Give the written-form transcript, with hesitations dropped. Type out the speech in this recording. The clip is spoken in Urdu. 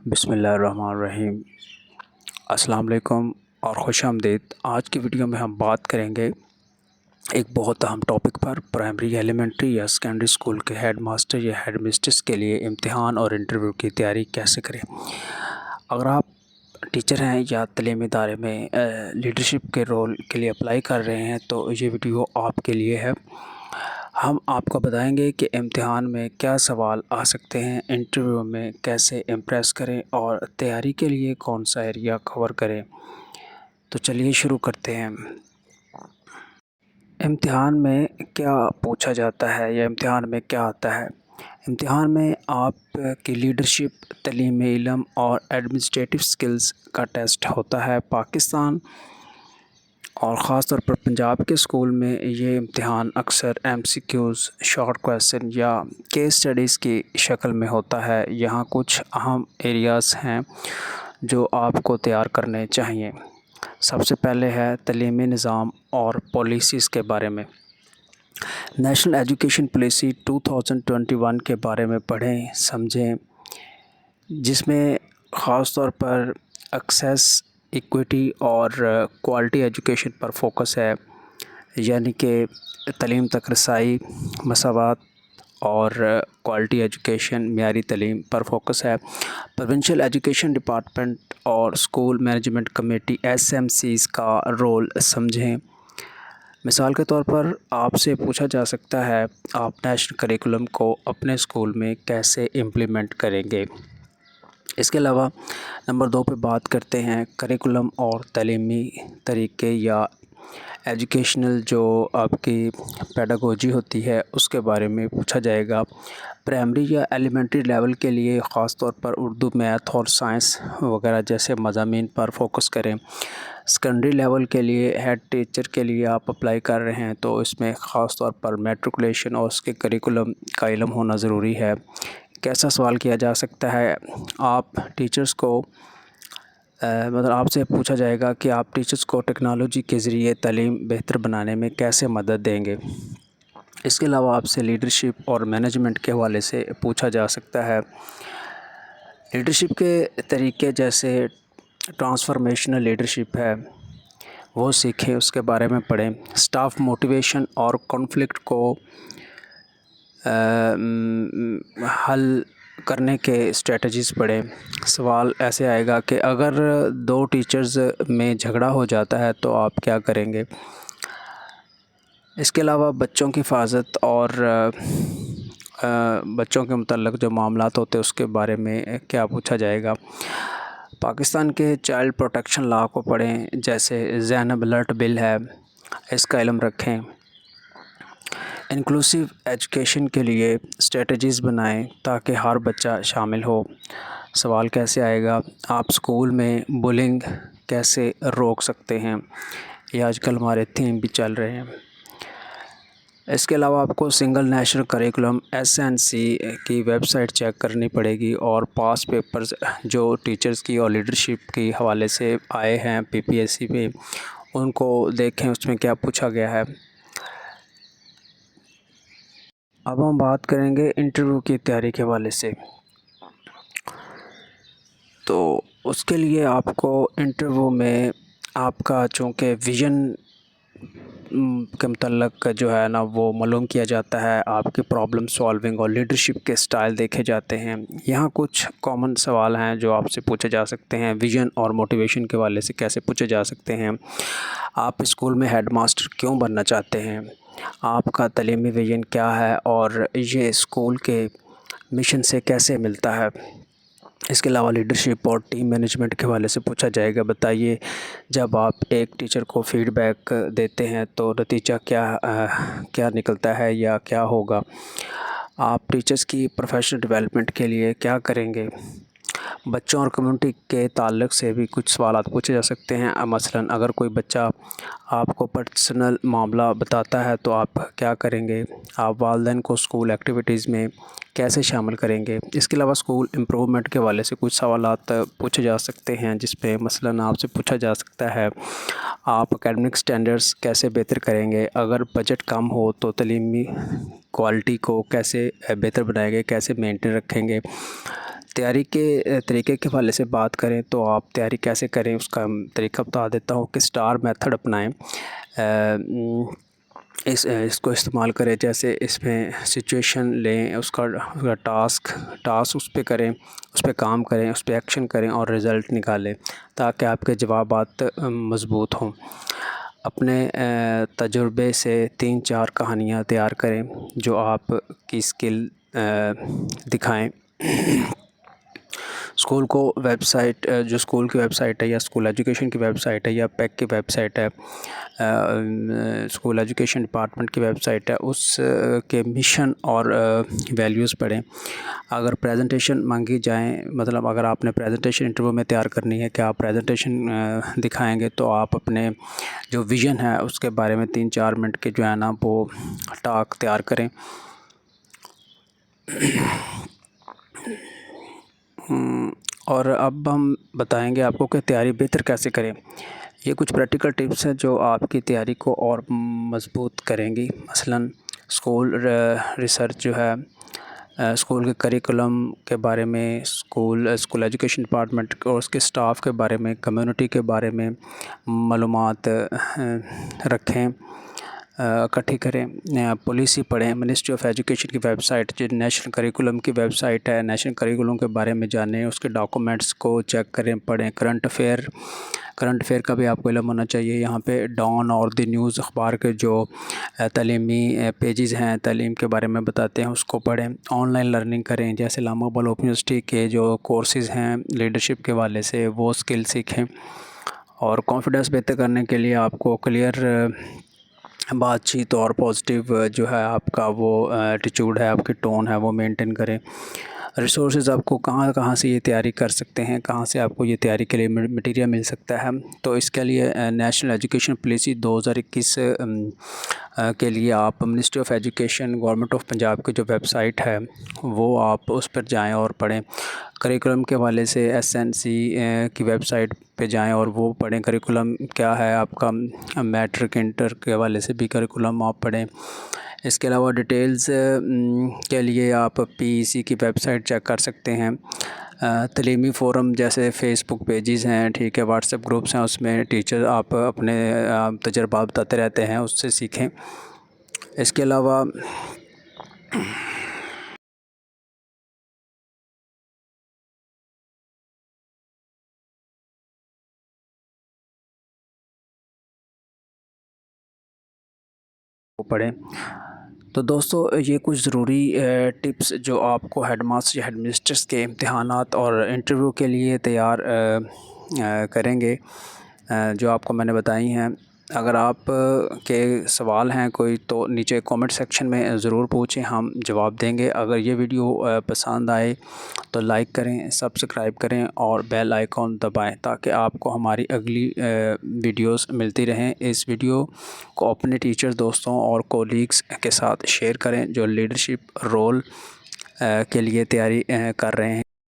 بسم اللہ الرحمن الرحیم۔ السلام علیکم اور خوش آمدید۔ آج کی ویڈیو میں ہم بات کریں گے ایک بہت اہم ٹاپک پر، پرائمری ایلیمنٹری یا سیکنڈری اسکول کے ہیڈ ماسٹر یا ہیڈ مسٹرس کے لیے امتحان اور انٹرویو کی تیاری کیسے کریں۔ اگر آپ ٹیچر ہیں یا تعلیمی ادارے میں لیڈرشپ کے رول کے لیے اپلائی کر رہے ہیں تو یہ ویڈیو آپ کے لیے ہے۔ ہم آپ کو بتائیں گے کہ امتحان میں کیا سوال آ سکتے ہیں، انٹرویو میں کیسے امپریس کریں اور تیاری کے لیے کون سا ایریا کور کریں۔ تو چلیے شروع کرتے ہیں۔ امتحان میں کیا پوچھا جاتا ہے یا امتحان میں کیا آتا ہے؟ امتحان میں آپ کی لیڈرشپ، تعلیمی علم اور ایڈمنسٹریٹو سکلز کا ٹیسٹ ہوتا ہے۔ پاکستان اور خاص طور پر پنجاب کے اسکول میں یہ امتحان اکثر M C Qs, short question یا کیس اسٹڈیز کی شکل میں ہوتا ہے۔ یہاں کچھ اہم ایریاز ہیں جو آپ کو تیار کرنے چاہیے۔ سب سے پہلے ہے تعلیمی نظام اور پالیسیز کے بارے میں۔ نیشنل ایجوکیشن پالیسی 2021 کے بارے میں پڑھیں، سمجھیں، جس میں خاص طور پر ایکسیس، ایکویٹی اور کوالٹی ایجوکیشن پر فوکس ہے، یعنی کہ تعلیم تک رسائی، مساوات اور کوالٹی ایجوکیشن، معیاری تعلیم پر فوکس ہے۔ پروونشل ایجوکیشن ڈپارٹمنٹ اور اسکول مینجمنٹ کمیٹی SMCs کا رول سمجھیں۔ مثال کے طور پر آپ سے پوچھا جا سکتا ہے، آپ نیشنل کریکولم کو اپنے اسکول میں کیسے امپلیمنٹ کریں گے۔ اس کے علاوہ نمبر 2 پہ بات کرتے ہیں کریکولم اور تعلیمی طریقے یا ایجوکیشنل جو آپ کی پیڈاگوجی ہوتی ہے اس کے بارے میں پوچھا جائے گا۔ پرائمری یا ایلیمنٹری لیول کے لیے خاص طور پر اردو، میتھ اور سائنس وغیرہ جیسے مضامین پر فوکس کریں۔ سیکنڈری لیول کے لیے ہیڈ ٹیچر کے لیے آپ اپلائی کر رہے ہیں تو اس میں خاص طور پر میٹریکولیشن اور اس کے کریکولم کا علم ہونا ضروری ہے۔ کیسا سوال کیا جا سکتا ہے؟ آپ ٹیچرز کو آپ سے پوچھا جائے گا کہ آپ ٹیچرز کو ٹیکنالوجی کے ذریعے تعلیم بہتر بنانے میں کیسے مدد دیں گے۔ اس کے علاوہ آپ سے لیڈرشپ اور مینجمنٹ کے حوالے سے پوچھا جا سکتا ہے۔ لیڈرشپ کے طریقے جیسے ٹرانسفارمیشنل لیڈرشپ ہے وہ سیکھیں، اس کے بارے میں پڑھیں۔ اسٹاف موٹیویشن اور کانفلکٹ کو حل کرنے کے اسٹریٹجیز پڑھیں۔ سوال ایسے آئے گا کہ اگر 2 ٹیچرز میں جھگڑا ہو جاتا ہے تو آپ کیا کریں گے۔ اس کے علاوہ بچوں کی حفاظت اور بچوں کے متعلق جو معاملات ہوتے ہیں اس کے بارے میں کیا پوچھا جائے گا۔ پاکستان کے چائلڈ پروٹیکشن لا کو پڑھیں، جیسے زینب الرٹ بل ہے، اس کا علم رکھیں۔ انکلوسیو ایجوکیشن کے لیے اسٹریٹجیز بنائیں تاکہ ہر بچہ شامل ہو۔ سوال کیسے آئے گا، آپ اسکول میں بلنگ کیسے روک سکتے ہیں، یہ آج کل ہمارے تھیم بھی چل رہے ہیں۔ اس کے علاوہ آپ کو سنگل نیشنل کریکولم SNC کی ویب سائٹ چیک کرنی پڑے گی اور پاس پیپرز جو ٹیچرز کی اور لیڈرشپ کی حوالے سے آئے ہیں PPSC میں ان کو دیکھیں، اس میں کیا پوچھا گیا ہے۔ اب ہم بات کریں گے انٹرویو کی تیاری کے حوالے سے۔ تو اس کے لیے آپ کو انٹرویو میں آپ کا چونکہ ویژن کے متعلق جو ہے نا وہ معلوم کیا جاتا ہے، آپ کی پرابلم سالونگ اور لیڈرشپ کے سٹائل دیکھے جاتے ہیں۔ یہاں کچھ کامن سوال ہیں جو آپ سے پوچھے جا سکتے ہیں۔ ویژن اور موٹیویشن کے حوالے سے کیسے پوچھے جا سکتے ہیں؟ آپ اسکول میں ہیڈ ماسٹر کیوں بننا چاہتے ہیں؟ آپ کا تعلیمی ویژن کیا ہے اور یہ اسکول کے مشن سے کیسے ملتا ہے؟ اس کے علاوہ لیڈرشپ اور ٹیم مینجمنٹ کے حوالے سے پوچھا جائے گا، بتائیے جب آپ ایک ٹیچر کو فیڈ بیک دیتے ہیں تو نتیجہ کیا نکلتا ہے یا کیا ہوگا؟ آپ ٹیچرز کی پروفیشنل ڈیولپمنٹ کے لیے کیا کریں گے؟ بچوں اور کمیونٹی کے تعلق سے بھی کچھ سوالات پوچھے جا سکتے ہیں۔ مثلاً اگر کوئی بچہ آپ کو پرسنل معاملہ بتاتا ہے تو آپ کیا کریں گے؟ آپ والدین کو اسکول ایکٹیویٹیز میں کیسے شامل کریں گے؟ اس کے علاوہ اسکول امپرومنٹ کے حوالے سے کچھ سوالات پوچھے جا سکتے ہیں، جس پہ مثلاً آپ سے پوچھا جا سکتا ہے آپ اکیڈمک سٹینڈرڈز کیسے بہتر کریں گے؟ اگر بجٹ کم ہو تو تعلیمی کوالٹی کو کیسے بہتر بنائیں گے، کیسے مینٹین رکھیں گے؟ تیاری کے طریقے کے حوالے سے بات کریں تو آپ تیاری کیسے کریں اس کا طریقہ بتا دیتا ہوں کہ اسٹار میتھڈ اپنائیں. اس کو استعمال کریں. جیسے اس میں سچویشن لیں، اس کا ٹاسک اس پہ کریں، اس پہ کام کریں، اس پہ ایکشن کریں اور رزلٹ نکالیں تاکہ آپ کے جوابات مضبوط ہوں. اپنے تجربے سے 3-4 کہانیاں تیار کریں جو آپ کی اسکل دکھائیں. اسکول کو ویب سائٹ، جو اسکول کی ویب سائٹ ہے یا اسکول ایجوکیشن کی ویب سائٹ ہے یا پیک کی ویب سائٹ ہے، اسکول ایجوکیشن ڈپارٹمنٹ کی ویب سائٹ ہے، اس کے مشن اور ویلیوز پڑھیں. اگر پریزنٹیشن مانگی جائیں، مطلب اگر آپ نے پریزنٹیشن انٹرویو میں تیار کرنی ہے کہ آپ پریزنٹیشن دکھائیں گے، تو آپ اپنے جو ویژن ہے اس کے بارے میں 3-4 منٹ کے جو ہے نا وہ ٹاک تیار کریں. اور اب ہم بتائیں گے آپ کو کہ تیاری بہتر کیسے کریں. یہ کچھ پریکٹیکل ٹپس ہیں جو آپ کی تیاری کو اور مضبوط کریں گی. مثلاً اسکول ریسرچ جو ہے، اسکول کے کریکولم کے بارے میں، اسکول ایجوکیشن ڈپارٹمنٹ اور اس کے اسٹاف کے بارے میں، کمیونٹی کے بارے میں معلومات رکھیں، اکٹھی کریں. پالیسی پڑھیں. منسٹری آف ایجوکیشن کی ویب سائٹ، جو نیشنل کریکولم کی ویب سائٹ ہے، نیشنل کریکولم کے بارے میں جانیں، اس کے ڈاکومنٹس کو چیک کریں، پڑھیں. کرنٹ افیئر کا بھی آپ کو علم ہونا چاہیے. یہاں پہ ڈان اور دی نیوز اخبار کے جو تعلیمی پیجز ہیں، تعلیم کے بارے میں بتاتے ہیں، اس کو پڑھیں. آن لائن لرننگ کریں. جیسے علامہ اقبال اوپن یونیورسٹی کے جو کورسز ہیں لیڈرشپ کے حوالے سے، وہ اسکل سیکھیں. اور کانفیڈنس بہتر کرنے کے لیے آپ کو کلیئر بات چیت اور پازیٹیو جو ہے آپ کا وہ ایٹیچیوڈ ہے، آپ کی ٹون ہے، وہ مینٹین کریں. ریسورسز آپ کو کہاں سے یہ تیاری کر سکتے ہیں، کہاں سے آپ کو یہ تیاری کے لیے مٹیریل مل سکتا ہے. تو اس کے لیے نیشنل ایجوکیشن پالیسی 2021 کے لیے آپ ministry of education, government of Punjab کی جو ویب سائٹ ہے وہ آپ اس پر جائیں اور پڑھیں. کریکولم کے حوالے سے SNC کی ویب سائٹ پہ جائیں اور وہ پڑھیں. کریکولم کیا ہے آپ کا، میٹرک انٹر کے حوالے سے بھی کریکولم آپ پڑھیں. اس کے علاوہ ڈیٹیلز کے لیے آپ PEC کی ویب سائٹ چیک کر سکتے ہیں. تعلیمی فورم جیسے فیس بک پیجز ہیں، ٹھیک ہے، واٹس ایپ گروپس ہیں، اس میں ٹیچر آپ اپنے تجربات بتاتے رہتے ہیں، اس سے سیکھیں. اس کے علاوہ پڑھیں. تو دوستو، یہ کچھ ضروری ٹپس جو آپ کو ہیڈ ماسٹر یا ہیڈ مسٹرس کے امتحانات اور انٹرویو کے لیے تیار کریں گے، جو آپ کو میں نے بتائی ہیں. اگر آپ کے سوال ہیں کوئی تو نیچے کامنٹ سیکشن میں ضرور پوچھیں، ہم جواب دیں گے. اگر یہ ویڈیو پسند آئے تو لائک کریں، سبسکرائب کریں اور بیل آئیکن دبائیں تاکہ آپ کو ہماری اگلی ویڈیوز ملتی رہیں. اس ویڈیو کو اپنے ٹیچر دوستوں اور کولیگز کے ساتھ شیئر کریں جو لیڈرشپ رول کے لیے تیاری کر رہے ہیں.